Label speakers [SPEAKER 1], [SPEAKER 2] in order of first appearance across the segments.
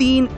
[SPEAKER 1] 3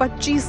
[SPEAKER 1] 25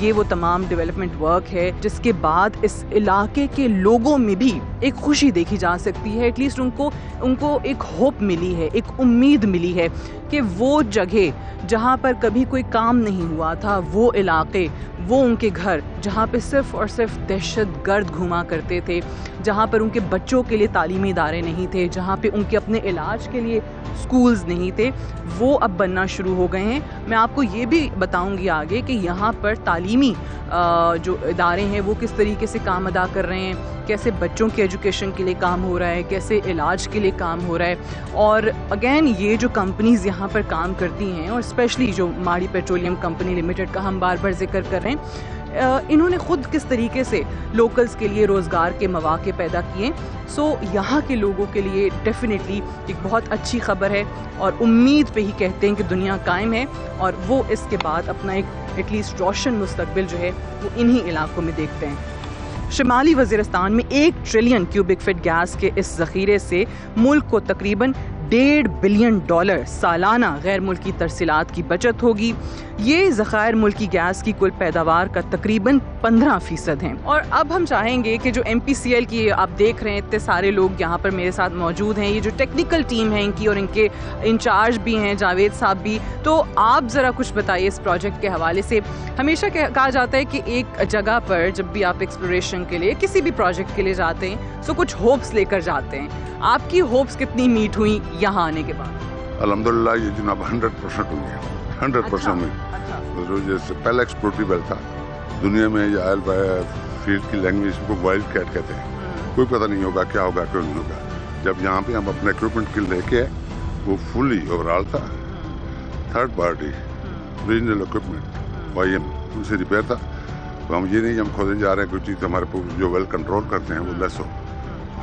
[SPEAKER 1] یہ وہ تمام ڈیولپمنٹ ورک ہے جس کے بعد اس علاقے کے لوگوں میں بھی ایک خوشی دیکھی جا سکتی ہے. ایٹ لیسٹ ان کو ایک ہوپ ملی ہے, ایک امید ملی ہے کہ وہ جگہ جہاں پر کبھی کوئی کام نہیں ہوا تھا, وہ علاقے, وہ ان کے گھر جہاں پہ صرف اور صرف دہشت گرد گھوما کرتے تھے, جہاں پر ان کے بچوں کے لیے تعلیمی ادارے نہیں تھے, جہاں پہ ان کے اپنے علاج کے لیے سکولز نہیں تھے, وہ اب بننا شروع ہو گئے ہیں. میں آپ کو یہ بھی بتاؤں گی آگے کہ یہاں پر تعلیمی جو ادارے ہیں وہ کس طریقے سے کام ادا کر رہے ہیں, کیسے بچوں کی ایجوکیشن کے لیے کام ہو رہا ہے, کیسے علاج کے لیے کام ہو رہا ہے. اور اگین یہ جو کمپنیز یہاں پر کام کرتی ہیں, اور اسپیشلی جو ماڑی پیٹرولیم کمپنی لمیٹڈ کا ہم بار بار ذکر کر رہے ہیں, انہوں نے خود کس طریقے سے لوکلز کے لیے روزگار کے مواقع پیدا کیے. سو یہاں کے لوگوں کے لیے ڈیفینیٹلی ایک بہت اچھی خبر ہے, اور امید پہ ہی کہتے ہیں کہ دنیا قائم ہے, اور وہ اس کے بعد اپنا ایک ایٹ لیسٹ روشن مستقبل جو ہے وہ انہی علاقوں میں دیکھتے ہیں. شمالی وزیرستان میں 1 ٹریلین کیوبک فٹ گیس کے اس ذخیرے سے ملک کو تقریباً $1.5 بلین سالانہ غیر ملکی ترسیلات کی بچت ہوگی. یہ ذخائر ملکی گیس کی کل پیداوار کا تقریباً 15% ہیں. اور اب ہم چاہیں گے کہ جو MPCL کی آپ دیکھ رہے ہیں, اتنے سارے لوگ یہاں پر میرے ساتھ موجود ہیں, یہ جو ٹیکنیکل ٹیم ہے ان کی, اور ان کے انچارج بھی ہیں جاوید صاحب بھی, تو آپ ذرا کچھ بتائیے اس پروجیکٹ کے حوالے سے. ہمیشہ کہا جاتا ہے کہ ایک جگہ پر جب بھی آپ ایکسپلوریشن کے لیے کسی بھی پروجیکٹ کے لیے جاتے ہیں تو کچھ ہوپس لے کر جاتے ہیں. آپ کی ہوپس کتنی میٹ ہوئی یہاں آنے کے بعد؟
[SPEAKER 2] الحمدللہ یہ جناب 100% ہوئی ہے, 100% ہوئی. جیسے پہلا ایکسپلوریٹی ویل تھا دنیا میں, یہ آئل فیلڈ کی لینگویج کو وائلڈ کیٹ کہتے ہیں, کوئی پتہ نہیں ہوگا کیا ہوگا کیوں نہیں ہوگا. جب یہاں پہ ہم اپنے اکوپمنٹ کے لے کے وہ فلی اوور آل تھا, third party regional equipment YM ان سے ریپیئر تھا. تو ہم یہ نہیں ہم کھودنے جا رہے ہیں کوئی چیز ہمارے جو ویل کنٹرول کرتے ہیں وہ لیس ہو.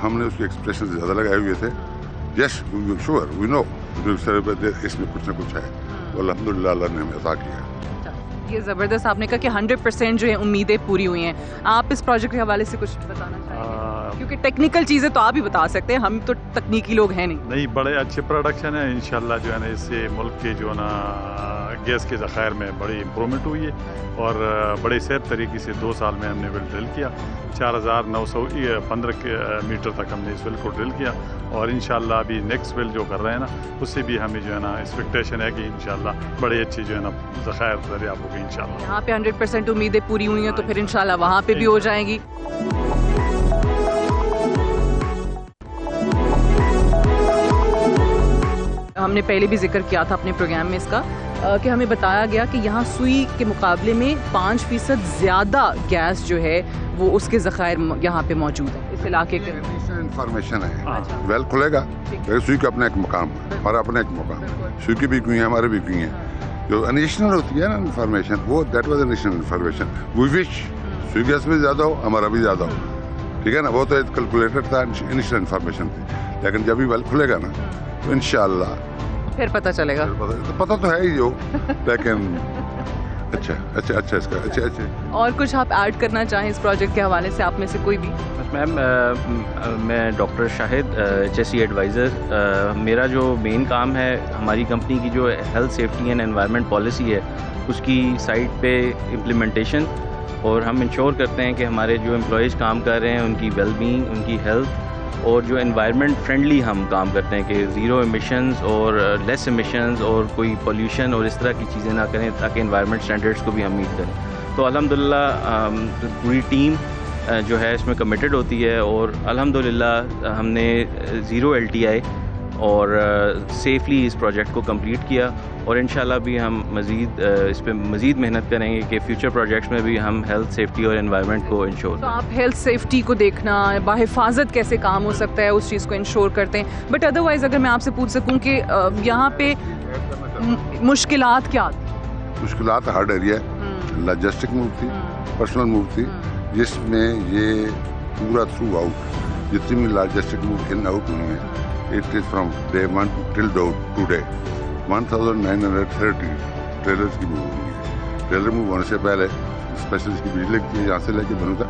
[SPEAKER 2] ہم نے اس کے ایکسپریشن زیادہ لگائے ہوئے تھے. یس شور وی نو اس میں کچھ نہ کچھ ہے, الحمدللہ اللہ نے ہمیں عطا کیا.
[SPEAKER 1] یہ زبردست, آپ نے کہا کہ 100% جو ہے امیدیں پوری ہوئی ہیں. آپ اس پروجیکٹ کے حوالے سے کچھ بتانا چاہیں گے؟ کیونکہ ٹیکنیکل چیزیں تو آپ ہی بتا سکتے ہیں, ہم تو تکنیکی لوگ ہیں نہیں.
[SPEAKER 3] بڑے اچھے پروڈکشن ہے انشاءاللہ. جو ہے نا اس سے ملک کے جو ہے نا گیس کے ذخائر میں بڑی امپرومنٹ ہوئی ہے, اور بڑے سیف طریقے سے 2 سال میں ہم نے ویل ڈرل کیا. 4915 میٹر تک ہم نے اس ویل کو ڈرل کیا, اور انشاءاللہ ابھی نیکسٹ ویل جو کر رہے ہیں نا اس سے بھی ہمیں جو ہے نا ایکسپیکٹیشن ہے کہ انشاءاللہ بڑے اچھے جو ہے نا ذخائر دریافت ہوگی انشاءاللہ.
[SPEAKER 1] یہاں پہ 100% امیدیں پوری ہوئی ہیں تو پھر انشاءاللہ وہاں پہ بھی ہو جائیں گی. ہم نے پہلے بھی ذکر کیا تھا اپنے پروگرام میں اس کا کہ ہمیں بتایا گیا کہ یہاں سوئی کے مقابلے میں 5% زیادہ گیس جو ہے وہ اس کے ذخائر یہاں پہ موجود ہیں اس علاقے کے.
[SPEAKER 2] انفارمیشن ہے, ویل کھلے گا سوئی کا اپنا ایک مقام, ہمارا اپنا ایک مقام, سوئی کی بھی کوئی ہیں ہمارے بھی کوئی ہیں. جو انیشنل ہوتی ہے نا انفارمیشن, وہ دیٹ واز انیشنل انفارمیشن. وی وش سوئی گیس میں زیادہ ہو, ہمارا بھی زیادہ ہو, ٹھیک ہے نا. وہ تو کیلکولیٹڈ تھا, انیشنل انفارمیشن تھی. لیکن جب بھی ویل کھلے گا نا تو انشاءاللہ
[SPEAKER 1] پھر پتہ چلے گا.
[SPEAKER 2] پتہ تو ہے ہی جو, لیکن اچھا اس کا اچھا.
[SPEAKER 1] اور کچھ آپ ایڈ کرنا چاہیں اس پروجیکٹ کے حوالے سے, آپ میں سے کوئی بھی؟
[SPEAKER 4] میم میں ڈاکٹر شاہد HSE ایڈوائزر. میرا جو مین کام ہے ہماری کمپنی کی جو health safety and environment policy ہے اس کی سائٹ پہ امپلیمنٹیشن, اور ہم انشور کرتے ہیں کہ ہمارے جو امپلائیز کام کر رہے ہیں ان کی ویل بینگ, ان کی ہیلتھ, اور جو انوائرمنٹ فرینڈلی ہم کام کرتے ہیں کہ زیرو ایمیشنز اور لیس ایمیشنز اور کوئی پولیوشن اور اس طرح کی چیزیں نہ کریں تاکہ انوائرمنٹ اسٹینڈرڈس کو بھی ہم میٹ کریں. تو الحمدللہ پوری ٹیم جو ہے اس میں کمیٹڈ ہوتی ہے, اور الحمدللہ ہم نے 0 LTI اور سیفلی اس پروجیکٹ کو کمپلیٹ کیا, اور انشاءاللہ بھی ہم مزید اس پہ مزید محنت کریں گے کہ فیوچر پروجیکٹس میں بھی ہم ہیلتھ سیفٹی اور انوائرمنٹ کو انشور.
[SPEAKER 1] تو آپ ہیلتھ سیفٹی کو دیکھنا, بحفاظت کیسے کام ہو سکتا ہے اس چیز کو انشور کرتے ہیں. بٹ ادروائز اگر میں آپ سے پوچھ سکوں کہ یہاں پہ مشکلات کیا آتی؟
[SPEAKER 2] مشکلات ہارڈ ایریا ہے, لاجسٹک موو تھی, پرسنل موو تھی, جس میں یہ پورا تھرو آؤٹ جتنی بھی لاجسٹک موو ان آؤٹ ہوئی ہیں, it is from day 1 till today 1930 trailers کی موو ہوئی ہے. ٹریلر موو ہونے سے پہلے اسپیشلسٹ کی بھیڑ لگتی ہے یہاں سے لے کے بنو تک,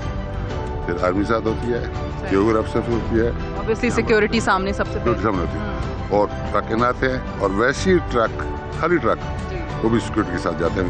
[SPEAKER 2] پھر آرمی ساتھ ہوتی ہے, جیوگرافی سے ہوتی ہے,
[SPEAKER 1] obviously سیکیورٹی سامنے سب سے
[SPEAKER 2] سامنے ہوتی ہے, اور ٹرک آتے ہیں, اور ویسی ٹرک خالی ٹرک وہ بھی سیکورٹی کے ساتھ جاتے ہیں.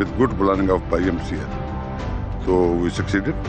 [SPEAKER 2] with good planning of IMCL, so we succeeded,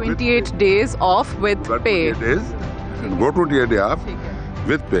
[SPEAKER 1] 28 days off with pay.
[SPEAKER 2] 28 days and go 28 day off with pay.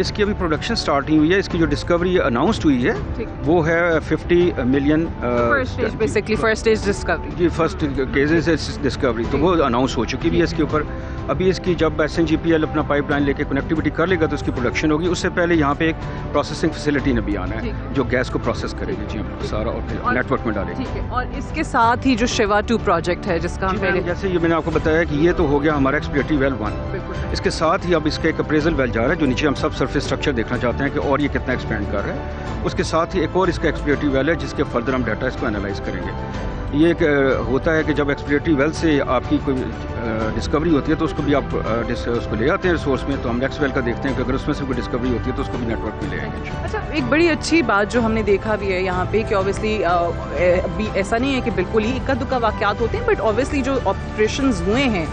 [SPEAKER 5] اس کی ابھی پروڈکشن سٹارٹ نہیں ہوئی ہے. اس کی جو ڈسکوری اناؤنسڈ ہوئی ہے وہ ہے 50 million
[SPEAKER 1] basically first stage discovery.
[SPEAKER 5] جی فرسٹ کیسز ڈسکوری تو وہ اناؤنس ہو چکی بھی ہے اس کے اوپر. ابھی اس کی جب SNGPL اپنا پائپ لائن لے کے کنیکٹیوٹی کر لے گا تو اس کی پروڈکشن ہوگی. اس سے پہلے یہاں پہ ایک پروسیسنگ فیسلٹی نے بھی آنا ہے جو گیس کو پروسیس کرے گی. جی سارا اور نیٹ ورک میں ڈالے گی.
[SPEAKER 1] اور اس کے ساتھ ہی جو شیوا 2 پروجیکٹ ہے جس کا ہم پہلے
[SPEAKER 5] جیسے یہ میں نے آپ کو بتایا کہ یہ تو ہو گیا ہمارا ایکسپلیٹری ویل 1. اس کے ساتھ ہی اب اس کا ایک اپریزل ویل جا رہا ہے جو نیچے ہم سب سرفیس اسٹرکچر دیکھنا چاہتے ہیں کہ اور یہ کتنا ایکسپینڈ کر رہا ہے. اس کے ساتھ ہی ایک اور اس کا ایکسپلیٹری ویل ہے جس کے فردر ہم ڈیٹا اس کو انالائز کریں گے. یہ ایک ہوتا ہے کہ جب ایکسپلیٹری ویل سے آپ کی کوئی ڈسکوری ہوتی ہے تو اس کو بھی آپ اس کو لے آتے ہیں ریسورس میں. تو ہم نیکسٹ ویل کا دیکھتے ہیں کہ اگر اس میں سے کوئی ڈسکوری ہوتی ہے تو اس کو بھی نیٹ ورک میں لے آئیں گے.
[SPEAKER 1] اچھا ایک بڑی اچھی بات جو ہم نے دیکھا بھی ہے یہاں پہ کہ اوبیسلی ابھی ایسا نہیں ہے کہ بالکل ہی اکا دکا واقعات ہوتے ہیں بٹ اوبیسلی جو آپریشنز ہوئے ہیں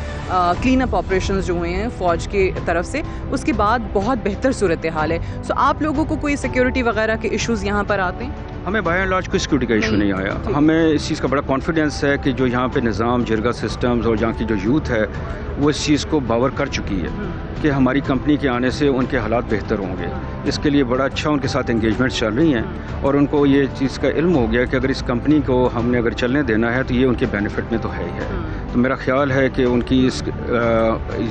[SPEAKER 1] کلین اپ آپریشنز جو ہوئے ہیں فوج کی طرف سے اس کے بعد بہت بہتر صورتحال ہے. سو آپ لوگوں کو کوئی سیکیورٹی وغیرہ کے ایشوز یہاں پر آتے ہیں؟
[SPEAKER 5] ہمیں بائی اینڈ لارج کوئی سیکورٹی کا ایشو نہیں آیا. ہمیں اس چیز کا بڑا کانفیڈینس ہے کہ جو یہاں پہ نظام جرگا سسٹمز اور یہاں کی جو یوتھ ہے وہ اس چیز کو باور کر چکی ہے کہ ہماری کمپنی کے آنے سے ان کے حالات بہتر ہوں گے. اس کے لیے بڑا اچھا ان کے ساتھ انگیجمنٹس چل رہی ہیں اور ان کو یہ چیز کا علم ہو گیا کہ اگر اس کمپنی کو ہم نے اگر چلنے دینا ہے تو یہ ان کے بینیفٹ میں تو ہے ہی ہے. تو میرا خیال ہے کہ ان کی اس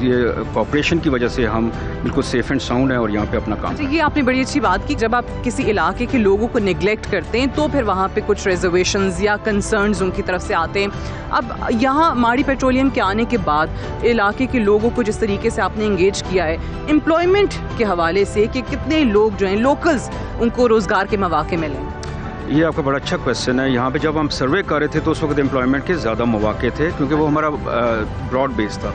[SPEAKER 5] یہ کوآپریشن کی وجہ سے ہم بالکل سیف اینڈ ساؤنڈ ہیں اور یہاں پہ اپنا کام.
[SPEAKER 1] یہ آپ نے بڑی اچھی بات کی. جب آپ کسی علاقے کے لوگوں کو نیگلیکٹ کرتے ہیں تو پھر وہاں پہ کچھ ریزرویشنز یا کنسرنز ان کی طرف سے آتے ہیں. اب یہاں ماڑی پیٹرولیم کے آنے کے بعد علاقے کے لوگوں کو جس طریقے سے آپ نے انگیج کیا ہے امپلائمنٹ کے حوالے سے کہ کتنے لوگ جو ہیں لوکلز ان کو روزگار کے مواقع ملیں؟
[SPEAKER 5] یہ آپ کا بڑا اچھا کویشچن ہے. یہاں پہ جب ہم سروے کر رہے تھے تو اس وقت امپلائمنٹ کے زیادہ مواقع تھے کیونکہ وہ ہمارا براڈ بیس تھا.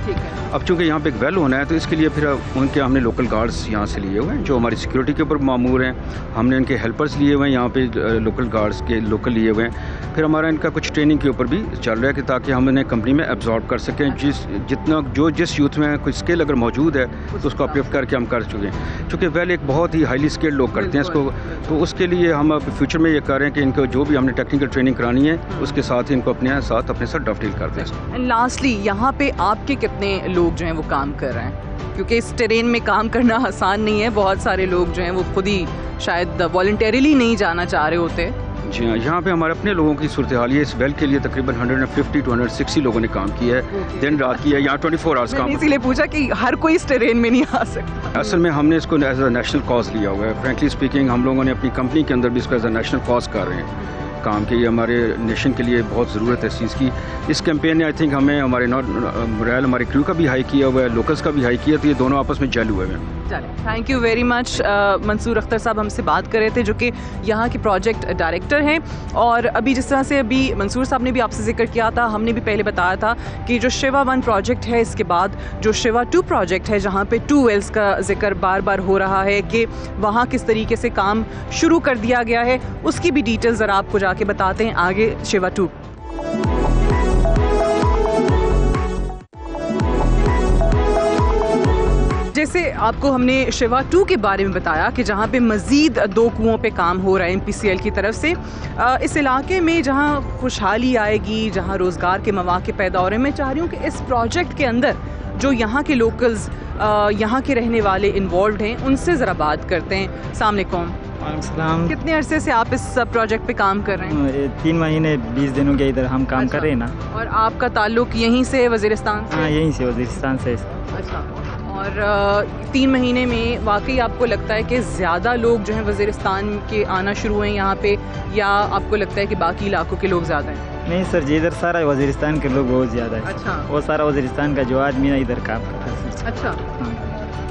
[SPEAKER 5] اب چونکہ یہاں پہ ایک ویل ہونا ہے تو اس کے لیے پھر ان کے ہم نے لوکل گارڈز یہاں سے لیے ہوئے ہیں جو ہماری سیکورٹی کے اوپر مامور ہیں. ہم نے ان کے ہیلپرز لیے ہوئے ہیں یہاں پہ لوکل گارڈز کے لوکل لیے ہوئے ہیں. پھر ہمارا ان کا کچھ ٹریننگ کے اوپر بھی چل رہا ہے کہ تاکہ ہم انہیں کمپنی میں ایبزارب کر سکیں. جس یوتھ میں کوئی اسکل اگر موجود ہے تو اس کو اپلفٹ کر کے ہم کر چکے ہیں. چونکہ ویل ایک بہت ہی ہائیلی اسکلڈ لوگ کرتے ہیں اس کو تو اس کے لیے ہم اب فیوچر میں یہ کر رہے ہیں کہ ان کو جو بھی ہم نے ٹیکنیکل ٹریننگ کرانی ہے اس کے ساتھ ہی ان کو اپنے ساتھ ڈف ڈیل کرتے ہیں.
[SPEAKER 1] لاسٹلی یہاں پہ آپ کے کتنے لوگ جو ہیں وہ کام کر رہے ہیں کیونکہ اس ٹرین میں کام کرنا آسان نہیں ہے. بہت سارے لوگ جو ہیں وہ خود ہی شاید والنٹیریلی نہیں جانا چاہ رہے ہوتے.
[SPEAKER 5] جی ہاں یہاں پہ ہمارے اپنے لوگوں کی صورتحال ہے. اس ویل کے لیے تقریباً 150 to 160 لوگوں نے کام کیا ہے دن رات کی ہے. یہاں 24 آورس کام.
[SPEAKER 1] اسی لیے پوچھا کہ ہر کوئی اس ٹرین میں نہیں آ سکتا.
[SPEAKER 5] اصل میں ہم نے اس کو ایز اے نیشنل کاز لیا ہوا ہے. فرینکلی اسپیکنگ ہم لوگوں نے اپنی کمپنی کے اندر بھی اس کو ایز اے نیشنل کاز کر رہے ہیں کام کے. یہ ہمارے نیشن کے لیے بہت ضرورت ہے اس چیز کی. اس کیمپین نے آئی تھنک ہمیں ہمارے مورائل ہمارے کریو کا بھی ہائی کیا ہوا ہے لوکلس کا بھی ہائی کیا. تو یہ دونوں آپس میں جیل ہوئے ہیں.
[SPEAKER 1] Thank you very much. Mansoor Akhtar صاحب ہم سے بات کر رہے تھے جو کہ یہاں کے پروجیکٹ ڈائریکٹر ہیں. اور ابھی جس طرح سے ابھی منصور صاحب نے بھی آپ سے ذکر کیا تھا ہم نے بھی پہلے بتایا تھا کہ جو شیوا 1 پروجیکٹ ہے اس کے بعد جو شیوا 2 پروجیکٹ ہے جہاں پہ 2 ویلز کا ذکر بار بار ہو رہا ہے کہ وہاں کس طریقے سے کام شروع کر دیا گیا ہے اس کی بھی ڈیٹیل ذرا آپ کو جا کے بتاتے ہیں آگے شیوا 2. جیسے آپ کو ہم نے شیوا 2 کے بارے میں بتایا کہ جہاں پہ مزید 2 کنوؤں پہ کام ہو رہا ہے MPCL کی طرف سے. اس علاقے میں جہاں خوشحالی آئے گی جہاں روزگار کے مواقع پیدا ہو رہے ہیں میں چاہ رہی ہوں کہ اس پروجیکٹ کے اندر جو یہاں کے لوکلز یہاں کے رہنے والے انوالوڈ ہیں ان سے ذرا بات کرتے ہیں. السلام علیکم.
[SPEAKER 6] وعلیکم السلام.
[SPEAKER 1] کتنے عرصے سے آپ اس پروجیکٹ پہ کام کر رہے ہیں؟
[SPEAKER 6] 3 مہینے 20 دنوں کے ادھر ہم کام کر رہے ہیں نا.
[SPEAKER 1] اور آپ کا تعلق یہیں سے وزیرستان سے؟
[SPEAKER 6] ہاں یہیں سے وزیرستان سے.
[SPEAKER 1] اچھا. اور 3 مہینے میں واقعی آپ کو لگتا ہے کہ زیادہ لوگ جو ہیں وزیرستان کے آنا شروع ہوئے ہیں یہاں پہ یا آپ کو لگتا ہے کہ باقی علاقوں کے لوگ زیادہ ہیں؟
[SPEAKER 6] نہیں سر جی ادھر سارا وزیرستان کے لوگ بہت زیادہ ہیں.
[SPEAKER 1] اچھا.
[SPEAKER 6] وہ سارا وزیرستان کا جو آدمی ہے ادھر کام کرتا ہے.
[SPEAKER 1] اچھا.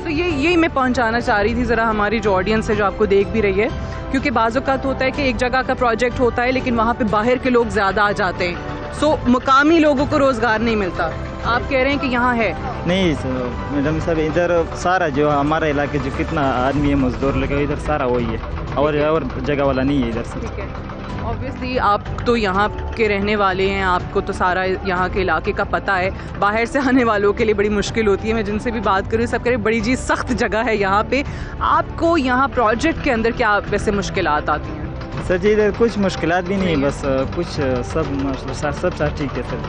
[SPEAKER 1] تو یہی میں پہنچانا چاہ رہی تھی ذرا ہماری جو آڈینس ہے جو آپ کو دیکھ بھی رہی ہے کیونکہ بعض اوقات ہوتا ہے کہ ایک جگہ کا پروجیکٹ ہوتا ہے لیکن وہاں پہ باہر کے لوگ زیادہ آ جاتے ہیں سو مقامی لوگوں کو روزگار نہیں ملتا. آپ کہہ رہے ہیں کہ یہااں ہے؟
[SPEAKER 6] نہیں میڈم صاحب ادھر سارا جو ہمارا علاقے جو کتنا آدمی ہے مزدور لگے ادھر سارا وہی ہے اور جگہ والا نہیں ہے ادھر سے.
[SPEAKER 1] ٹھیک ہے. اوبویسلی آپ تو یہاں کے رہنے والے ہیں آپ کو تو سارا یہاں کے علاقے کا پتہ ہے. باہر سے آنے والوں کے لیے بڑی مشکل ہوتی ہے. میں جن سے بھی بات کروں سب کہہ رہے بڑی سخت جگہ ہے یہاں پہ. آپ کو یہاں پروجیکٹ کے اندر کیا ویسے مشکلات آتی ہیں؟
[SPEAKER 6] سر جی ادھر کچھ مشکلات بھی نہیں بس کچھ سب ٹھیک ہے سر.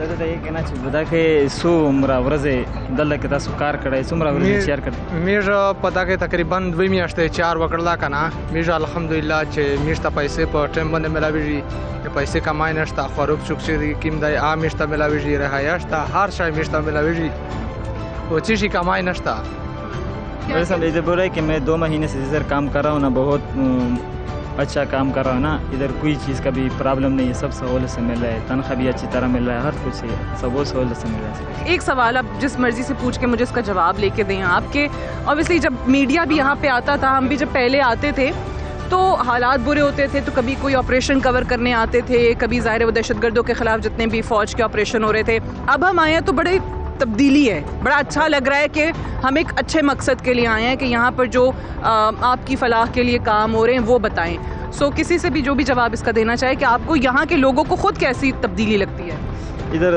[SPEAKER 7] پتا کې تقریبا 2 میاشتې 4 وکړلا کنه میږه الحمدلله چې میشته پیسې په ټیم باندې ملاويږي پیسې کمای نشته خروب چوک چې کیم دی ا میشته ملاويږي رهایش ته هر شای میشته ملاويږي او چیزی کمای نشته
[SPEAKER 6] میرے سامنے ادھر بول رہا ہے کہ میں 2 مہینے سے ادھر کام کر رہا ہوں نا, بہت اچھا کام کر رہا ہوں نا, ادھر کوئی چیز کا بھی پرابلم نہیں ہے, سب سہولت سے مل رہا ہے, تنخواہ بھی اچھی طرح مل رہا ہے, ہر کچھ سب وہ سہولت سے مل رہا ہے.
[SPEAKER 1] ایک سوال آپ جس مرضی سے پوچھ کے مجھے اس کا جواب لے کے دیں آپ کے. اوبیسلی جب میڈیا بھی یہاں پہ آتا تھا, ہم بھی جب پہلے آتے تھے تو حالات برے ہوتے تھے, تو کبھی کوئی آپریشن کور کرنے آتے تھے, کبھی ظاہر وہ دہشت گردوں کے خلاف جتنے بھی فوج کے آپریشن ہو رہے تھے. اب ہم آئے ہیں تو بڑے تبدیلی ہے, بڑا اچھا لگ رہا ہے کہ ہم ایک اچھے مقصد کے لیے آئے ہیں کہ یہاں پر جو آپ کی فلاح کے لیے کام ہو رہے ہیں وہ بتائیں. سو کسی سے بھی جو بھی جواب اس کا دینا چاہے کہ آپ کو یہاں کے لوگوں کو خود کیسی تبدیلی لگتی ہے؟
[SPEAKER 6] ادھر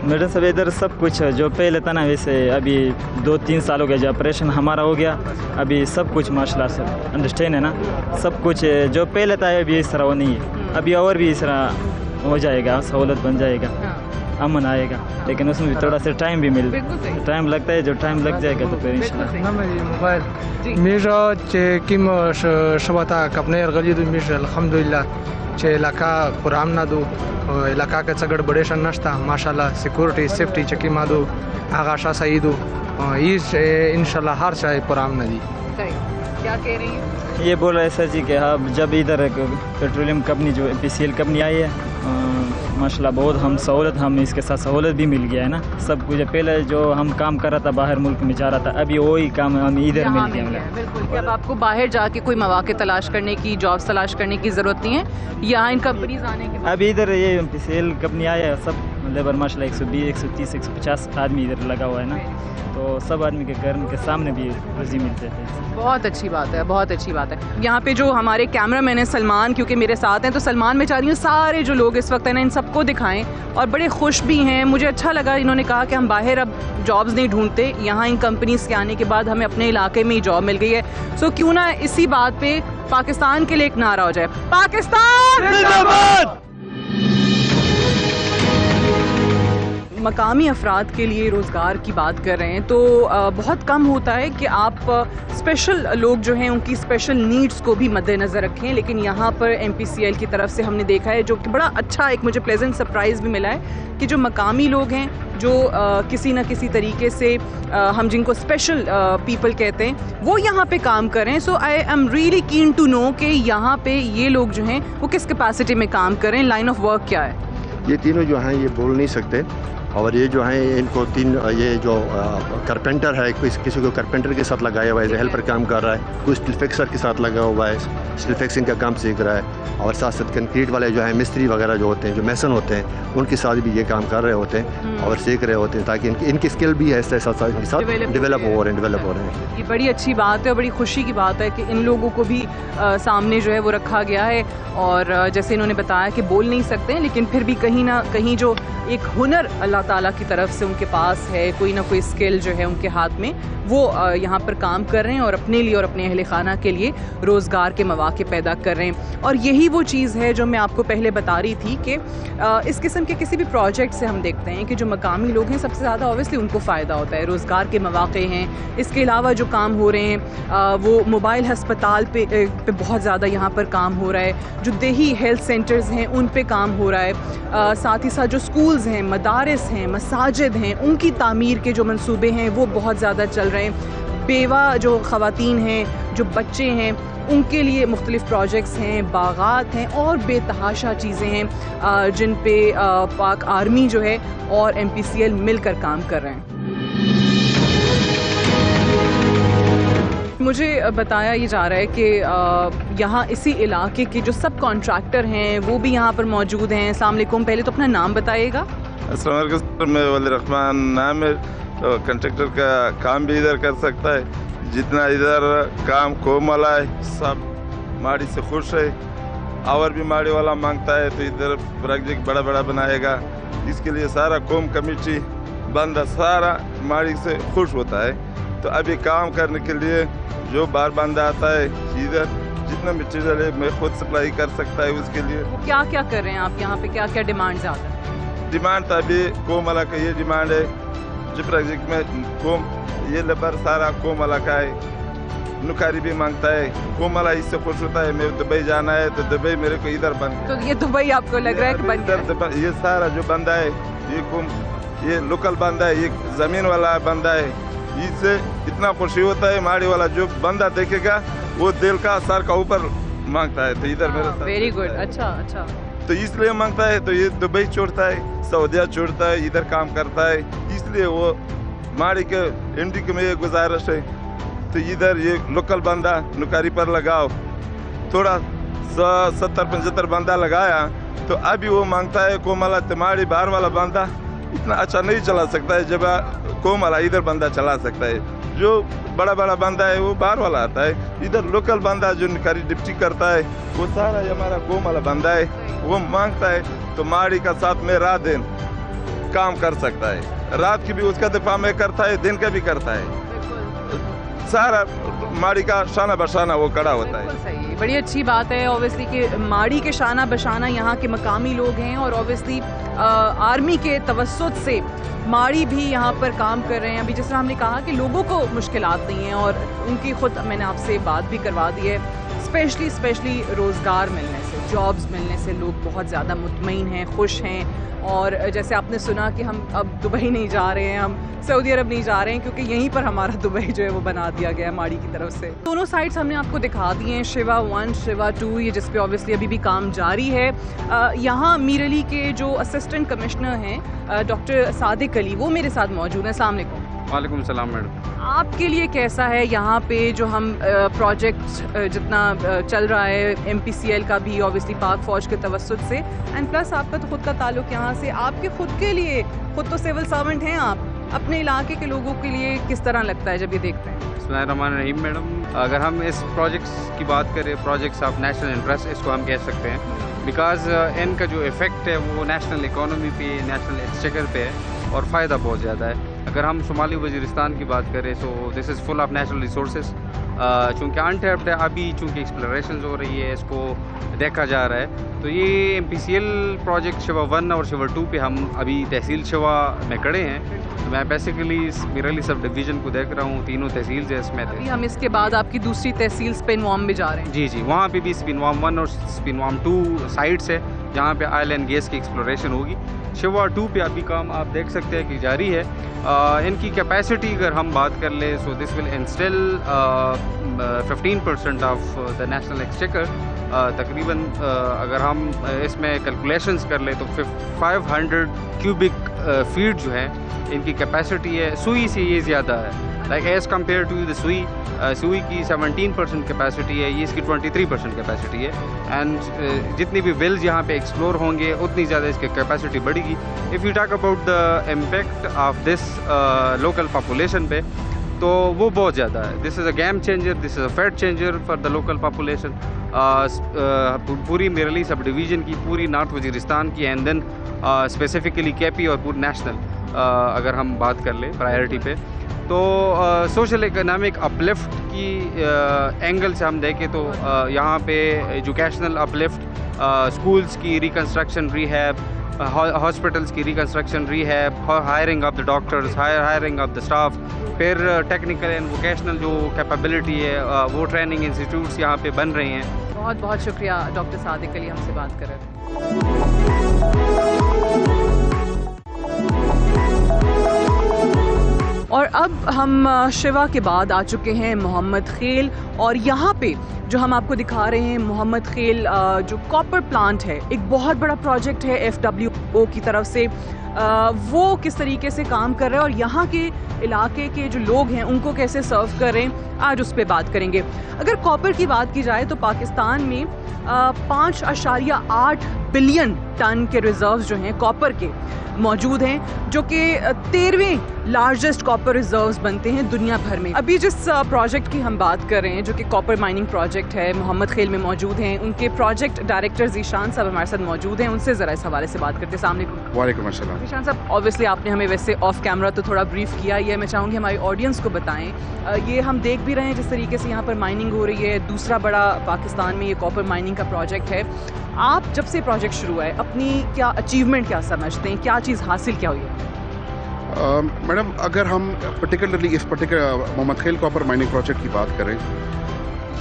[SPEAKER 6] میڈم صاحب ادھر سب کچھ جو پہلے تھا نا ویسے ابھی 2-3 سال ہو گیا جو آپریشن ہمارا ہو گیا, ابھی سب کچھ ماشاء اللہ سے انڈرسٹینڈ ہے نا, سب کچھ جو پہلے تھا ابھی اس طرح وہ نہیں ہے, ابھی اور بھی اس طرح ہو جائے گا, سہولت بن جائے گا, امن آئے گا, لیکن اس میں بھی تھوڑا سا ٹائم بھی ٹائم لگتا ہے, جو ٹائم لگ جائے گا تو پھر انشاءاللہ.
[SPEAKER 7] موبایل میږه چې کیم شبتا کپنیر غلیدو میږه الحمدلله چې علاقہ پرام نه دو علاقہ کا څګړ بډېشن نشتا ماشاءالله سکیورټي سیفټي چې کیما دو هغه شا سیدو ایس انشاءالله ہر شای پرام نه دی.
[SPEAKER 1] کیا کہہ رہی ہیں؟
[SPEAKER 6] یہ بول رہے سر جی کہ ہاں جب ادھر پیٹرولیم کمپنی جو MPCL کمپنی آئی ہے ماشاءاللہ بہت ہم سہولت, ہم اس کے ساتھ سہولت بھی مل گیا ہے نا, سب کچھ پہلے جو ہم کام کر رہا تھا باہر ملک میں جا رہا تھا, ابھی وہی کام ہم ادھر مل گیا.
[SPEAKER 1] بالکل کہ اب آپ کو باہر جا کے کوئی مواقع تلاش کرنے کی, جابس تلاش کرنے کی ضرورت نہیں ہے, یہاں ان کمپنیز آنے کے
[SPEAKER 6] ابھی ادھر یہ MPCL کمپنی آیا ہے, سب لیبر ماشاءاللہ 120 130 150 آدمی ادھر لگا ہوا ہے نا, تو سب آدمی کے گھر کے سامنے بھی روزی ملتے ہیں.
[SPEAKER 1] بہت اچھی بات ہے, بہت اچھی بات ہے. یہاں پہ جو ہمارے کیمرہ مین ہیں سلمان, کیونکہ میرے ساتھ ہیں, تو سلمان میں چاہ رہی ہوں سارے جو لوگ اس وقت ہیں نا ان سب کو دکھائیں, اور بڑے خوش بھی ہیں. مجھے اچھا لگا انہوں نے کہا کہ ہم باہر اب جابز نہیں ڈھونڈتے, یہاں ان کمپنیز کے آنے کے بعد ہمیں اپنے علاقے میں ہی جاب مل گئی ہے. سو کیوں نہ اسی بات پہ پاکستان کے لیے ایک نعرہ ہو جائے, پاکستان زندہ باد. مقامی افراد کے لیے روزگار کی بات کر رہے ہیں تو بہت کم ہوتا ہے کہ آپ اسپیشل لوگ جو ہیں ان کی اسپیشل نیڈز کو بھی مد نظر رکھیں, لیکن یہاں پر MPCL کی طرف سے ہم نے دیکھا ہے جو کہ بڑا اچھا ایک مجھے پلیزنٹ سرپرائز بھی ملا ہے کہ جو مقامی لوگ ہیں جو کسی نہ کسی طریقے سے ہم جن کو اسپیشل پیپل کہتے ہیں وہ یہاں پہ کام کر رہے ہیں. So I am really keen to know کہ یہاں پہ یہ لوگ جو ہیں وہ کس کیپیسٹی میں کام کر رہے ہیں, لائن آف ورک کیا ہے؟
[SPEAKER 8] یہ تینوں جو ہیں یہ بول نہیں سکتے, اور یہ جو ہیں ان کو 3 یہ جو کارپینٹر ہے کسی کو کارپینٹر کے ساتھ لگایا ہوا ہے, ایز ہیلپر کام کر رہا ہے, کوئی اسٹیل فکسر کے ساتھ لگا ہوا ہے, اسٹیل فکسنگ کا کام سیکھ رہا ہے, اور ساتھ ساتھ کنکریٹ والے جو ہیں مستری وغیرہ جو ہوتے ہیں, جو میسن ہوتے ہیں, ان کے ساتھ بھی یہ کام کر رہے ہوتے ہیں اور سیکھ رہے ہوتے ہیں, تاکہ ان کی اسکل بھی ہے اس ساتھ ڈیولپ ہو رہے ہیں.
[SPEAKER 1] یہ بڑی اچھی بات ہے اور بڑی خوشی کی بات ہے کہ ان لوگوں کو بھی سامنے جو ہے وہ رکھا گیا ہے, اور جیسے انہوں نے بتایا کہ بول نہیں سکتے ہیں لیکن پھر بھی کہیں نہ کہیں جو ایک ہنر اللہ تعالیٰ کی طرف سے ان کے پاس ہے, کوئی نہ کوئی اسکل جو ہے ان کے ہاتھ میں, وہ یہاں پر کام کر رہے ہیں اور اپنے لیے اور اپنے اہل خانہ کے لیے روزگار کے مواقع پیدا کر رہے ہیں. اور یہی وہ چیز ہے جو میں آپ کو پہلے بتا رہی تھی کہ اس قسم کے کسی بھی پروجیکٹ سے ہم دیکھتے ہیں کہ جو مقامی لوگ ہیں سب سے زیادہ اوبیسلی ان کو فائدہ ہوتا ہے, روزگار کے مواقع ہیں. اس کے علاوہ جو کام ہو رہے ہیں وہ موبائل ہسپتال پہ بہت زیادہ یہاں پر کام ہو رہا ہے, جو دیہی ہیلتھ سینٹرز ہیں ان پہ کام ہو رہا ہے, ساتھ ہی ساتھ جو اسکولز ہیں, مدارس ہیں, مساجد ہیں, ان کی تعمیر کے جو منصوبے ہیں وہ بہت زیادہ چل رہے ہیں. بیوہ جو خواتین ہیں, جو بچے ہیں, ان کے لیے مختلف پروجیکٹس ہیں, باغات ہیں اور بے تحاشا چیزیں ہیں جن پہ پاک آرمی جو ہے اور MPCL مل کر کام کر رہے ہیں. مجھے بتایا یہ جا رہا ہے کہ یہاں اسی علاقے کے جو سب کانٹریکٹر ہیں وہ بھی یہاں پر موجود ہیں. السلام علیکم, پہلے تو اپنا نام بتائیے گا.
[SPEAKER 9] السلام علیکم, میں ولی الرحمان نام ہے. تو کنٹریکٹر کا کام بھی ادھر کر سکتا ہے, جتنا ادھر کام قوم والا ہے سب ماڑی سے خوش ہے, اور بھی ماڑی والا مانگتا ہے تو ادھر پروجیکٹ بڑا بڑا بنائے گا. اس کے لیے سارا قوم کمیٹی بندہ سارا ماڑی سے خوش ہوتا ہے. تو ابھی کام کرنے کے لیے جو بار بندہ آتا ہے ادھر جتنا مٹیریل ہے میں خود سپلائی کر سکتا ہے. اس کے لیے
[SPEAKER 1] وہ کیا کیا کر رہے ہیں آپ یہاں پہ, کیا کیا ڈیمانڈ آتا ہے؟
[SPEAKER 9] ڈیمانڈ تو ابھی قوم والا کا یہ ڈیمانڈ ہے, جو پروجیکٹ میں قوم یہ لیبر سارا قوم والا کا ہے. نکاری بھی مانگتا ہے, قوم والا اس سے خوش ہوتا ہے. میں دبئی جانا ہے تو دبئی میرے کو ادھر بن گیا.
[SPEAKER 1] تو یہ دبئی آپ کو لگ رہا ہے کہ بن گیا؟
[SPEAKER 9] یہ سارا جو بندہ ہے یہ قوم, یہ لوکل بندہ ہے, یہ زمین والا بندہ ہے. اس سے اتنا خوشی ہوتا ہے, ماڑی والا جو بندہ دیکھے گا وہ دل کا سر کا اوپر مانگتا ہے. تو ادھر میرے ساتھ
[SPEAKER 1] ویری گڈ, اچھا اچھا.
[SPEAKER 9] تو اس لیے مانگتا ہے, تو یہ دبئی چھوڑتا ہے, سعودیہ چھوڑتا ہے, ادھر کام کرتا ہے. اس لیے وہ ماڑی کے انڈی کے میں یہ گزارش ہے تو ادھر یہ لوکل بندہ نکاری پر لگاؤ. تھوڑا 70-75 بندہ لگایا تو ابھی وہ مانگتا ہے قوم والا تمہاری باہر والا بندہ اتنا اچھا نہیں چلا سکتا ہے جب قوم والا ادھر بندہ چلا سکتا ہے. جو بڑا بڑا بندہ ہے وہ باہر والا آتا ہے, ادھر لوکل بندہ جو نکاری ڈپٹی کرتا ہے وہ سارا ہمارا قوم والا بندہ ہے, وہ مانگتا ہے. تو ماڑی کا ساتھ میں رات دن کام کر سکتا ہے, رات کی بھی اس کا دفاع میں کرتا ہے, دن کا بھی کرتا ہے. سارا ماڑی کا شانہ بشانہ وہ کڑا ہوتا ہے.
[SPEAKER 1] صحیح, بڑی اچھی بات ہے اوبیسلی کہ ماڑی کے شانہ بشانہ یہاں کے مقامی لوگ ہیں, اور اوبیسلی آرمی کے توسط سے ماڑی بھی یہاں پر کام کر رہے ہیں. ابھی جس طرح ہم نے کہا کہ لوگوں کو مشکلات نہیں ہیں, اور ان کی خود میں نے آپ سے بات بھی کروا دی ہے. اسپیشلی روزگار ملنے سے, جابز ملنے سے لوگ بہت زیادہ مطمئن ہیں, خوش ہیں. اور جیسے آپ نے سنا کہ ہم اب دبئی نہیں جا رہے ہیں, ہم سعودی عرب نہیں جا رہے ہیں, کیونکہ یہیں پر ہمارا دبئی جو ہے وہ بنا دیا گیا ہے ماڑی کی طرف سے. دونوں سائٹس ہم نے آپ کو دکھا دی ہیں, شیوا 1, شیوا 2, یہ جس پہ اوبیسلی ابھی بھی کام جاری ہے. یہاں میر علی کے جو اسسٹنٹ کمشنر ہیں ڈاکٹر صادق علی, وہ میرے ساتھ موجود ہیں. السلام علیکم.
[SPEAKER 10] وعلیکم السلام میڈم.
[SPEAKER 1] آپ کے لیے کیسا ہے یہاں پہ جو ہم پروجیکٹ جتنا چل رہا ہے MPCL کا بھی اوبیسلی پاک فوج کے توسط سے, اینڈ پلس آپ کا تو خود کا تعلق یہاں سے, آپ کے خود کے لیے, خود تو سول سرونٹ ہیں آپ, اپنے علاقے کے لوگوں کے لیے کس طرح لگتا ہے جب یہ دیکھتے ہیں؟
[SPEAKER 10] بسم اللہ الرحمن الرحیم. میڈم اگر ہم اس پروجیکٹس کی بات کریں, پروجیکٹس آف نیشنل انٹرسٹ اس کو ہم کہہ سکتے ہیں, بیکاز ان کا جو افیکٹ ہے وہ نیشنل اکانومی پہ, نیشنل ایکسچیکر پہ ہے, اور فائدہ بہت زیادہ ہے. اگر ہم شمالی وزیرستان کی بات کریں سو دس از فل آف نیچرل ریسورسز, چونکہ انٹیپڈ ہے ابھی, چونکہ ایکسپلوریشنز ہو رہی ہے, اس کو دیکھا جا رہا ہے. تو یہ MPCL پروجیکٹ شیوا 1 اور شیوا 2 پہ ہم ابھی تحصیل شیوا میں کھڑے ہیں. تو میں بیسیکلی میر علی سب ڈویژن کو دیکھ رہا ہوں, تینوں تحصیل سے اس میں تھے.
[SPEAKER 1] ہم اس کے بعد آپ کی دوسری تحصیل اسپنوام میں جا رہے ہیں.
[SPEAKER 10] جی وہاں پہ بھی اسپنوام 1 اور اسپنوام 2 سائٹس ہے جہاں پہ آئل اینڈ گیس کی ایکسپلوریشن ہوگی. شیوا 2 پہ ابھی کام آپ دیکھ سکتے ہیں کہ جاری ہے. ان کی کیپیسٹی اگر ہم بات کر لیں so this will install 15% of the national exchequer. تقریباً اگر ہم اس میں کیلکولیشنز کر لیں تو 500 کیوبک فیڈ جو ہے ان کی کیپیسٹی ہے سوئی سے یہ زیادہ ہے. Like as compare to the سوئی کی 17% کیپیسٹی ہے, یہ اس کی 23% کیپیسٹی ہے. اینڈ جتنی بھی ویلز یہاں پہ ایکسپلور ہوں گے اتنی زیادہ اس کی کیپیسٹی بڑھے گی. If you talk about the impact of this local population پہ تو وہ بہت زیادہ ہے. This is a game changer, this is a fate changer for the local population. پوری میرلی سب ڈویژن کی, پوری نارتھ وزیرستان کی, اینڈ دین اسپیسیفکلی کے پی اور پوری نیشنل اگر ہم بات کر لیں پرائرٹی پہ. تو سوشل اکنامک اپلفٹ کی اینگل سے ہم دیکھیں تو یہاں پہ ایجوکیشنل اپلفٹ, اسکولس کی ریکنسٹرکشن, ریہیب, ہاسپٹلس کی reconstruction, rehab, hiring of the doctors, hiring of the staff, پھر ٹیکنیکل اینڈ ووکیشنل جو کیپیبلٹی ہے وہ ٹریننگ انسٹیٹیوٹس یہاں پہ بن رہے ہیں.
[SPEAKER 1] بہت بہت شکریہ ڈاکٹر صادق علی ہم سے بات کر رہے تھے. اور اب ہم شیوا کے بعد آ چکے ہیں محمد خیل, اور یہاں پہ جو ہم آپ کو دکھا رہے ہیں محمد خیل جو کاپر پلانٹ ہے, ایک بہت بڑا پروجیکٹ ہے FWO کی طرف سے. وہ کس طریقے سے کام کر رہے ہیں اور یہاں کے علاقے کے جو لوگ ہیں ان کو کیسے سرو کر رہے ہیں, آج اس پہ بات کریں گے. اگر کاپر کی بات کی جائے تو پاکستان میں 5.8 بلین ٹن کے ریزروز جو ہیں کاپر کے موجود ہیں, جو کہ 13ویں لارجسٹ کاپر ریزروز بنتے ہیں دنیا بھر میں. ابھی جس پروجیکٹ کی ہم بات کر رہے ہیں جو کہ کاپر مائننگ پروجیکٹ ہے, محمد خیل میں موجود ہیں, ان کے پروجیکٹ ڈائریکٹر ذیشان صاحب ہمارے ساتھ موجود ہیں, ان سے ذرا اس حوالے سے بات کرتے ہیں. السلام علیکم.
[SPEAKER 2] وعلیکم السلام.
[SPEAKER 1] ذیشان صاحب, آبویسلی آپ نے ہمیں ویسے آف کیمرہ تو تھوڑا بریف کیا ہی ہے, میں چاہوں گی ہماری آڈینس کو بتائیں. یہ ہم دیکھ بھی رہے ہیں جس طریقے سے یہاں پر مائننگ ہو رہی ہے, دوسرا بڑا پاکستان میں یہ کاپر مائننگ کا پروجیکٹ ہے. آپ جب سے پروجیکٹ شروع ہے اپنی کیا اچیومنٹ کیا سمجھتے ہیں, کیا چیز حاصل کیا ہوئی ہے؟
[SPEAKER 11] میڈم, اگر ہم پرٹیکولرلی اس Muhammad Khel copper mining project کی بات کریں,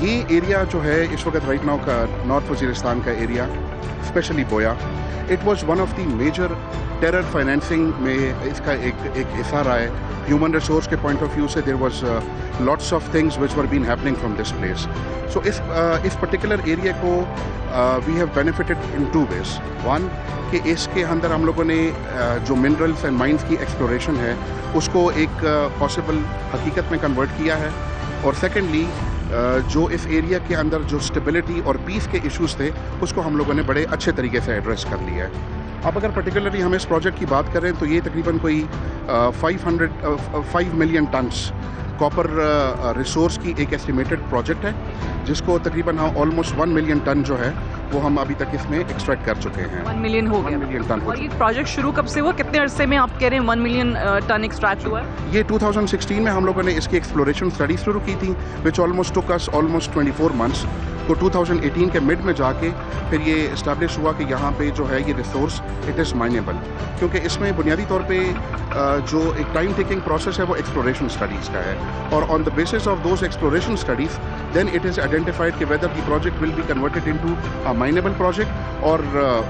[SPEAKER 11] یہ ایریا جو ہے اس وقت رائٹ ناؤ کا نارتھ وزیرستان کا area, especially Boya, it was one of the major terror financing میں اس کا ایک حصہ رہا ہے. ہیومن ریسورس کے پوائنٹ آف ویو سے there was lots of things which were been happening from this place. So اس پرٹیکولر ایریا کو we have benefited in 2 ways. One, کہ اس کے اندر ہم لوگوں نے جو منرلس اینڈ مائنس کی ایکسپلوریشن ہے اس کو ایک پاسبل حقیقت میں کنورٹ کیا ہے, اور سیکنڈلی جو اس ایریا کے اندر جو اسٹیبلٹی اور پیس کے ایشوز تھے اس کو ہم لوگوں نے بڑے اچھے طریقے سے ایڈریس کر لیا ہے. اب اگر پرٹیکولرلی ہم اس پروجیکٹ کی بات کریں تو یہ تقریباً کوئی 5 ملین ٹنس کاپر ریسورس کی ایک ایسٹیمیٹڈ پروجیکٹ ہے, جس کو تقریباً آلموسٹ 1 ملین ٹن جو ہے وہ ہم ابھی تک اس میں ایکسٹریکٹ کر چکے ہیں.
[SPEAKER 1] 1 ملین ہو گیا.
[SPEAKER 11] 1 ملین ٹن.
[SPEAKER 1] اور یہ پروجیکٹ شروع کب سے ہوا, کتنے عرصے میں آپ کہہ رہے ہیں 1 ملین ٹن ایکسٹریکٹ ہوا ہے؟
[SPEAKER 11] یہ 2016 میں ہم لوگوں نے اس کی ایکسپلوریشن اسٹڈی شروع کی تھی, وچ آلموسٹ ٹک اس آلموسٹ 24 months. تو 2018 کے مڈ میں جا کے پھر یہ اسٹیبلش ہوا کہ یہاں پہ جو ہے یہ ریسورس اٹ از مائنیبل, کیونکہ اس میں بنیادی طور پہ جو ایک ٹائم ٹیکنگ پروسیس ہے وہ ایکسپلوریشن اسٹڈیز کا ہے, اور on the basis of those exploration studies then it is identified کہ whether the project will be converted into a mineable project اور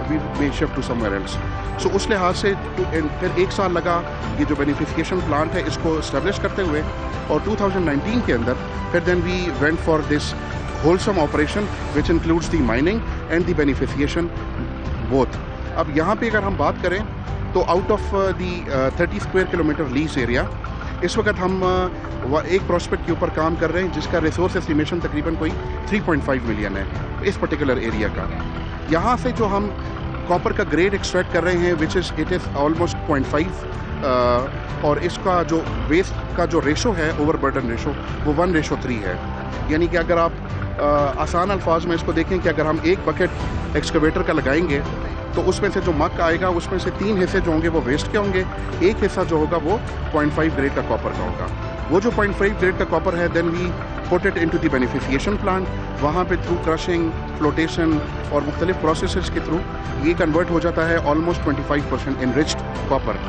[SPEAKER 11] we may shift to somewhere else. So اس لحاظ سے پھر 1 سال لگا یہ جو بینیفیسیشن پلانٹ ہے اس کو اسٹیبلش کرتے ہوئے, اور 2019 کے اندر پھر then we went for this wholesome operation which includes the mining and the beneficiation both. اب یہاں پہ اگر ہم بات کریں تو out of the 30 square kilometre lease area اس وقت ہم ایک پراسپیکٹ کے اوپر کام کر رہے ہیں جس کا ریسورس اسٹیمیشن تقریباً کوئی 3.5 ملین ہے اس پرٹیکولر ایریا کا. یہاں سے جو ہم کاپر کا گریڈ ایکسٹریکٹ کر رہے ہیں وچ از اٹ از آلموسٹ 0.5, اور اس کا جو ویسٹ کا جو ریشو ہے اوور برڈن ریشو وہ 1:3 ہے. یعنی کہ اگر آپ آسان الفاظ میں اس کو دیکھیں کہ اگر ہم ایک بکٹ ایکسکیویٹر کا لگائیں گے تو اس میں سے جو مک آئے گا اس میں سے 3 حصے جو ہوں گے وہ ویسٹ کے ہوں گے, ایک حصہ جو ہوگا وہ 0.5 گریڈ کا کاپر کا ہوگا. وہ جو 0.5 گریڈ کا کاپر ہے then we put it into the beneficiation plant, وہاں پہ تھرو کرشنگ, فلوٹیشن اور مختلف پروسیسز کے تھرو یہ کنورٹ ہو جاتا ہے آلموسٹ 25% انریچڈ کاپر.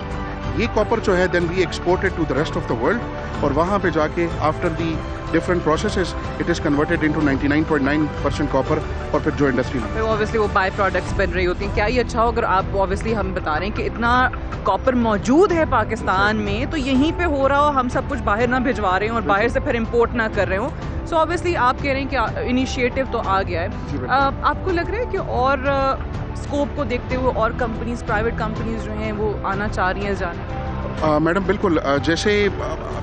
[SPEAKER 11] یہ کاپر جو ہے then we exported to the rest of the world, اور وہاں پہ جا کے after the different processes it is converted into 99.9% copper, اور پھر جو انڈسٹری میں
[SPEAKER 1] اوبویسلی وہ بائی پروڈکٹس بن رہی ہوتی ہیں. کیا یہ اچھا ہو اگر آپ اوبویسلی ہم بتا رہے ہیں کہ اتنا کاپر موجود ہے پاکستان میں تو یہیں پہ ہو رہا ہو, ہم سب کچھ باہر نہ بھجوا رہے ہوں اور باہر سے پھر امپورٹ نہ کر رہے ہوں. سو آبویسلی آپ کہہ رہے ہیں کہ انیشیٹو تو آ گیا ہے, آپ کو لگ رہا ہے کہ اور اسکوپ کو دیکھتے ہوئے اور کمپنیز, پرائیویٹ کمپنیز جو ہیں وہ آنا چاہ رہی ہیں جانے؟
[SPEAKER 11] میڈم بالکل, جیسے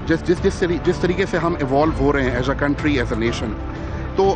[SPEAKER 11] جس طریقے سے ہم ایوالو ہو رہے ہیں as a country, as a nation, تو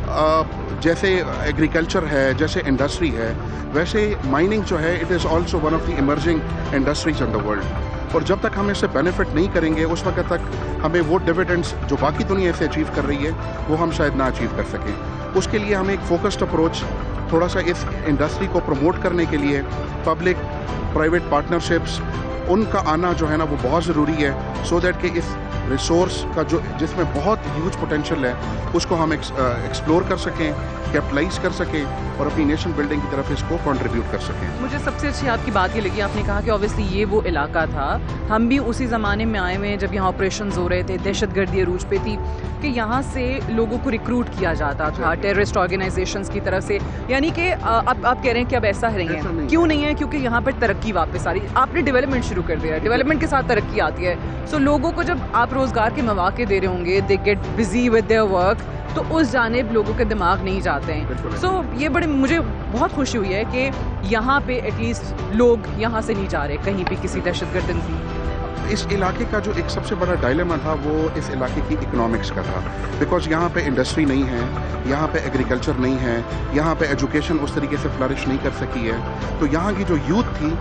[SPEAKER 11] جیسے ایگریکلچر ہے, جیسے انڈسٹری ہے, ویسے مائننگ جو ہے it is also one of the emerging industries in the world. اور جب تک ہم اس سے بینیفٹ نہیں کریں گے اس وقت تک ہمیں وہ ڈویڈنڈس جو باقی دنیا سے اچیو کر رہی ہے وہ ہم شاید نہ اچیو کر سکیں. اس کے لیے ہمیں ایک فوکسڈ اپروچ, تھوڑا سا اس انڈسٹری کو پروموٹ کرنے کے لیے پبلک پرائیویٹ پارٹنرشپس ان کا آنا جو ہے نا وہ بہت ضروری ہے, سو دیٹ کہ اس ریسورس کا جس میں بہت ہیوج پوٹینشیل ہے اس کو ہم ایکسپلور کر سکیں, کیپٹلائز کر سکیں اور اپنی نیشن بلڈنگ کی طرف اس کو کنٹریبیوٹ کر سکیں.
[SPEAKER 1] مجھے سب سے اچھی آپ کی بات یہ لگی, آپ نے کہا کہ اوبیسلی یہ وہ علاقہ تھا, ہم بھی اسی زمانے میں آئے ہوئے ہیں جب یہاں آپریشنز ہو رہے تھے, دہشت گردی عروج پہ تھی, کہ یہاں سے لوگوں کو ریکروٹ کیا جاتا تھا ٹیررسٹ آرگنائزیشنز کی طرف سے. یعنی کہ اب آپ کہہ رہے ہیں کہ اب ایسا نہیں ہے. کیوں نہیں ہے؟ کیونکہ یہاں پر ترقی واپس آ رہی ہے, آپ نے ڈیولپمنٹ شروع کر دیا ہے, ڈیولپمنٹ کے ساتھ ترقی آتی ہے. سو لوگوں کو جب آپ روزگار کے مواقع دے رہے ہوں گے, they get busy with their work, تو اس جانب لوگوں کے دماغ نہیں جاتے ہیں. سو یہ مجھے بہت خوشی ہوئی ہے کہ یہاں پہ ایٹ لیسٹ لوگ یہاں سے نہیں جا رہے کہیں بھی کسی دہشت گرد تنظیم.
[SPEAKER 11] اس علاقے کا جو ایک سب سے بڑا ڈائلیما تھا وہ اس علاقے کی اکنامکس کا تھا, بیکاز یہاں پہ انڈسٹری نہیں ہے, یہاں پہ ایگریکلچر نہیں ہے, یہاں پہ ایجوکیشن اس طریقے سے فلرش نہیں کر سکی ہے. تو یہاں کی جو یوتھ تھی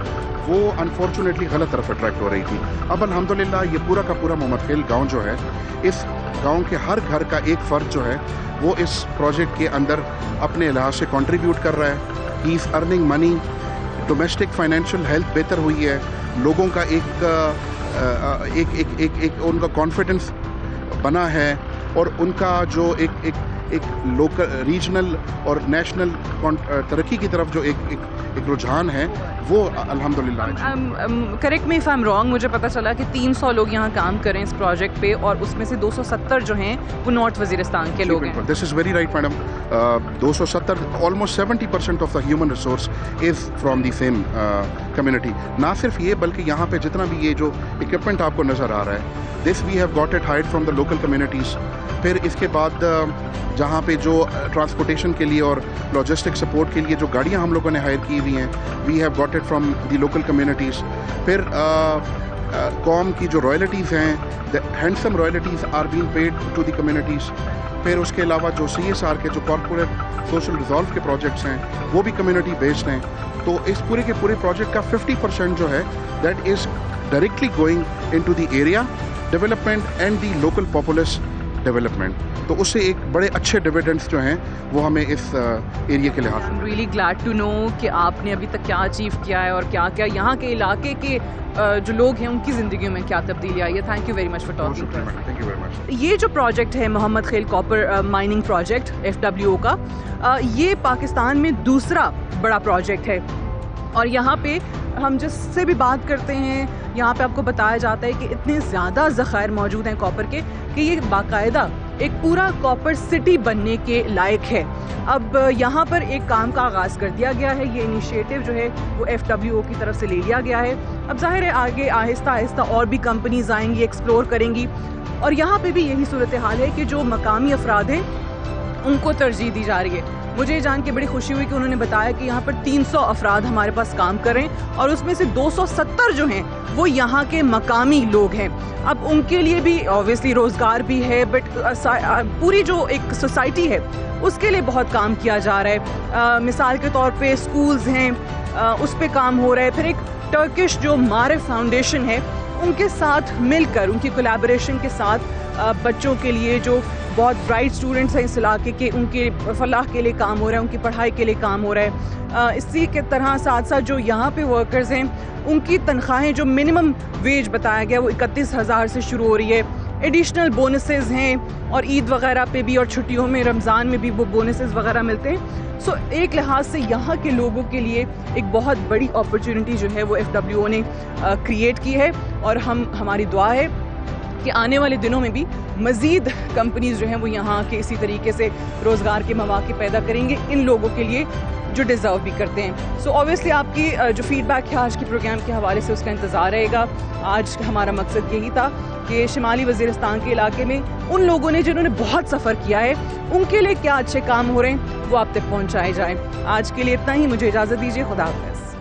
[SPEAKER 11] وہ انفارچونیٹلی غلط طرف اٹریکٹ ہو رہی تھی. اب الحمدللہ یہ پورا کا پورا محمد خیل گاؤں جو ہے, اس گاؤں کے ہر گھر کا ایک فرد جو ہے وہ اس پروجیکٹ کے اندر اپنے لحاظ سے کنٹریبیوٹ کر رہا ہے. He is earning money, domestic financial health بہتر ہوئی ہے, لوگوں کا ایک ان کا کانفیڈنس بنا ہے, اور ان کا جو ایک لوکل ریجنل اور نیشنل ترقی کی طرف جو ایک رجحان ہے وہ الحمدللہ.
[SPEAKER 1] Correct me if I am wrong, مجھے پتہ چلا کہ 300 لوگ یہاں کام کریں اس پروجیکٹ پہ, اور اس میں سے 270 جو ہیں وہ نارتھ وزیرستان کے لوگ ہیں.
[SPEAKER 11] This is very right madam. 270 almost 70% of the human resource is from the same community. نہ صرف یہ بلکہ یہاں پہ جتنا بھی یہ جو اکوپمنٹ آپ کو نظر آ رہا ہے, this we have got it hide from the local communities. پھر اس کے بعد جہاں پہ جو ٹرانسپورٹیشن کے لیے اور لاجسٹک سپورٹ کے لیے جو گاڑیاں ہم لوگوں نے ہائر کی ہوئی ہیں, we have got it from the local communities. پھر قوم کی جو رائلٹیز ہیں, handsome royalties are being paid to the communities. پھر اس کے علاوہ جو CSR کے جو کارپوریٹ سوشل ریزالو کے پروجیکٹس ہیں وہ بھی کمیونٹی بیسڈ ہیں. تو اس پورے کے پورے پروجیکٹ کا 50% جو ہے that is directly going into the area development and the local populace development. تو اس سے ایک بڑے اچھے ڈویڈنڈس جو ہیں وہ ہمیں اس ایریا کے لحاظ سے.
[SPEAKER 1] ریئلی گلیڈ ٹو نو کہ آپ نے ابھی تک کیا اچیو کیا ہے اور کیا کیا یہاں کے علاقے کے جو لوگ ہیں ان کی زندگیوں میں کیا تبدیلی آئی ہے. Thank you very much for talking. یہ جو پروجیکٹ ہے Muhammad Khel copper mining project FWO کا, یہ پاکستان میں دوسرا بڑا پروجیکٹ ہے, اور یہاں پہ ہم جس سے بھی بات کرتے ہیں یہاں پہ آپ کو بتایا جاتا ہے کہ اتنے زیادہ ذخائر موجود ہیں کاپر کے کہ یہ باقاعدہ ایک پورا کاپر سٹی بننے کے لائق ہے. اب یہاں پر ایک کام کا آغاز کر دیا گیا ہے, یہ انیشیٹو جو ہے وہ FWO کی طرف سے لے لیا گیا ہے. اب ظاہر ہے آگے آہستہ آہستہ اور بھی کمپنیز آئیں گی, ایکسپلور کریں گی, اور یہاں پہ بھی یہی صورتحال ہے کہ جو مقامی افراد ہیں ان کو ترجیح دی جا رہی ہے. مجھے جان کے بڑی خوشی ہوئی کہ انہوں نے بتایا کہ یہاں پر 300 افراد ہمارے پاس کام کر رہے ہیں, اور اس میں سے 270 جو ہیں وہ یہاں کے مقامی لوگ ہیں. اب ان کے لیے بھی اوبویسلی روزگار بھی ہے, بٹ پوری جو ایک سوسائٹی ہے اس کے لیے بہت کام کیا جا رہا ہے. مثال کے طور پہ اسکولز ہیں, اس پہ کام ہو رہا ہے. پھر ایک ٹرکش جو معرف فاؤنڈیشن ہے ان کے ساتھ مل کر, ان کی کولیبریشن کے ساتھ بچوں کے لیے جو بہت برائٹ اسٹوڈنٹس ہیں اس علاقے کے, ان کے فلاح کے لیے کام ہو رہا ہے, ان کی پڑھائی کے لیے کام ہو رہا ہے. اسی کے طرح ساتھ ساتھ جو یہاں پہ ورکرز ہیں ان کی تنخواہیں جو منیمم ویج بتایا گیا وہ 31,000 سے شروع ہو رہی ہے. ایڈیشنل بونسز ہیں, اور عید وغیرہ پہ بھی اور چھٹیوں میں رمضان میں بھی وہ بونسز وغیرہ ملتے ہیں. سو ایک لحاظ سے یہاں کے لوگوں کے لیے ایک بہت بڑی اپرچونٹی جو ہے وہ FWO نے کریٹ کی ہے, اور ہماری دعا ہے کہ آنے والے دنوں میں بھی مزید کمپنیز جو ہیں وہ یہاں کے اسی طریقے سے روزگار کے مواقع پیدا کریں گے ان لوگوں کے لیے جو ڈیزرو بھی کرتے ہیں. سو آبویسلی آپ کی جو فیڈ بیک ہے آج کے پروگرام کے حوالے سے اس کا انتظار رہے گا. آج ہمارا مقصد یہی تھا کہ شمالی وزیرستان کے علاقے میں ان لوگوں نے جنہوں نے بہت سفر کیا ہے ان کے لیے کیا اچھے کام ہو رہے ہیں وہ آپ تک پہنچائے جائیں. آج کے لیے اتنا ہی, مجھے اجازت دیجیے, خدا حافظ.